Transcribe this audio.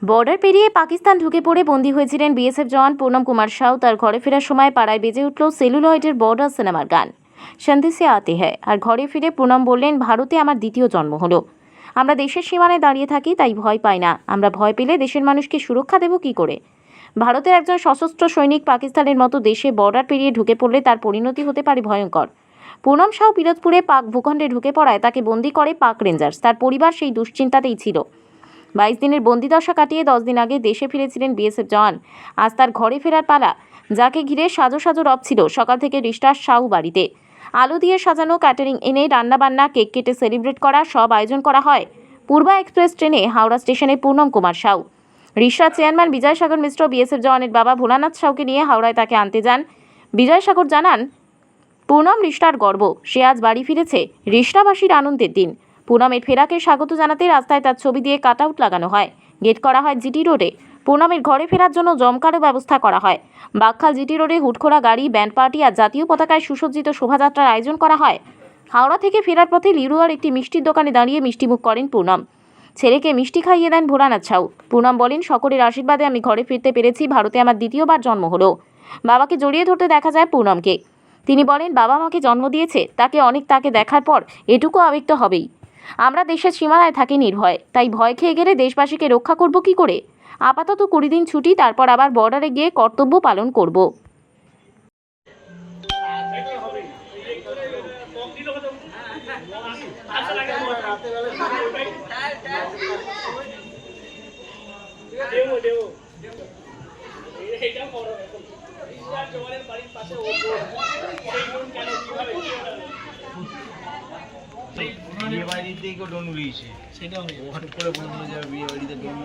Border পেরিয়ে পাকিস্তান ঢুকে পড়ে বন্দী হয়েছিলেন বিএসএফ জওয়ান পুনম কুমার সাউ। তার ঘরে ফেরার সময় পাড়ায় বেজে উঠল সেলুলয়েডের বর্ডার সিনেমার গান সন্ধি সে আতে হ্যায়। আর ঘরে ফিরে পুনম বললেন, ভারতে আমার দ্বিতীয় জন্ম হলো। আমরা দেশের সীমানায় দাঁড়িয়ে থাকি, তাই ভয় পাই না। আমরা ভয় পেলে দেশের মানুষকে সুরক্ষা দেব কি করে? ভারতের একজন সশস্ত্র সৈনিক পাকিস্তানের মতো দেশে বর্ডার পেরিয়ে ঢুকে পড়লে তার পরিণতি হতে পারে ভয়ঙ্কর। পুনম সাউ পিরোজপুরে পাক ভূখণ্ডে ঢুকে পড়ায় তাকে বন্দী করে পাক রেঞ্জার্স। তার পরিবার সেই দুশ্চিন্তাতেই ছিল। 22 দিনের বন্দিদশা কাটিয়ে 10 দিন আগে দেশে ফিরেছিলেন বিএসএফ জওয়ান। আজ তার ঘরে ফেরার পালা, যাকে ঘিরে সাজো সাজো রব ছিল। সকাল থেকে রিস্টার সাউ বাড়িতে আলো দিয়ে সাজানো, ক্যাটারিং এনে রান্নাবান্না, কেক কেটে সেলিব্রেট করা, সব আয়োজন করা হয়। পূর্বা এক্সপ্রেস ট্রেনে হাওড়া স্টেশনে পুনম কুমার সাউ। রিস্টার চেয়ারম্যান বিজয়সাগর মিশ্র বিএসএফ জওয়ানের বাবা ভোলানাথ সাউকে নিয়ে হাওড়ায় তাকে আনতে যান। বিজয়সাগর জানান, পুনম রিস্টার গর্ব। সে আজ বাড়ি ফিরেছে। রিস্টাবাসীর আনন্দের দিন। পুনমের ফেরাকে স্বাগত জানাতে রাস্তায় তার ছবি দিয়ে কাটআউট লাগানো হয়। গেট করা হয় জিটি রোডে। পুনমের ঘরে ফেরার জন্য জমকালো ব্যবস্থা করা হয়। বাকখাল জিটি রোডে হুটখোলা গাড়ি, ব্যান্ড পার্টি আর জাতীয় পতাকায় সুসজ্জিত শোভাযাত্রার আয়োজন করা হয়। হাওড়া থেকে ফেরার পথে লিরুয়ার একটি মিষ্টির দোকানে দাঁড়িয়ে মিষ্টিমুখ করেন পুনম। ছেলেকে মিষ্টি খাইয়ে দেন ভোলানাথ সাউ। পুনম বলেন, সকলের আশীর্বাদে আমি ঘরে ফিরতে পেরেছি। ভারতে আমার দ্বিতীয়বার জন্ম হলো। বাবাকে জড়িয়ে ধরতে দেখা যায় পুনমকে। তিনি বলেন, বাবা আমাকে জন্ম দিয়েছে, তাকে দেখার পর এটুকু আবেগ তো হবেই। আমরা দেশের সীমানায় থাকি নির্ভয়, তাই ভয় খেয়ে গেলে দেশবাসীকে রক্ষা করব কি করে? আপাতত 20 দিন ছুটি, তারপর আবার বর্ডারে গিয়ে কর্তব্য পালন করব। বিয়ে বাড়িতে কেউ ডোন উড়িয়েছে, সেটা হঠাৎ করে বন্ধ হয়ে যাবে। বিয়ে বাড়িতে ডোন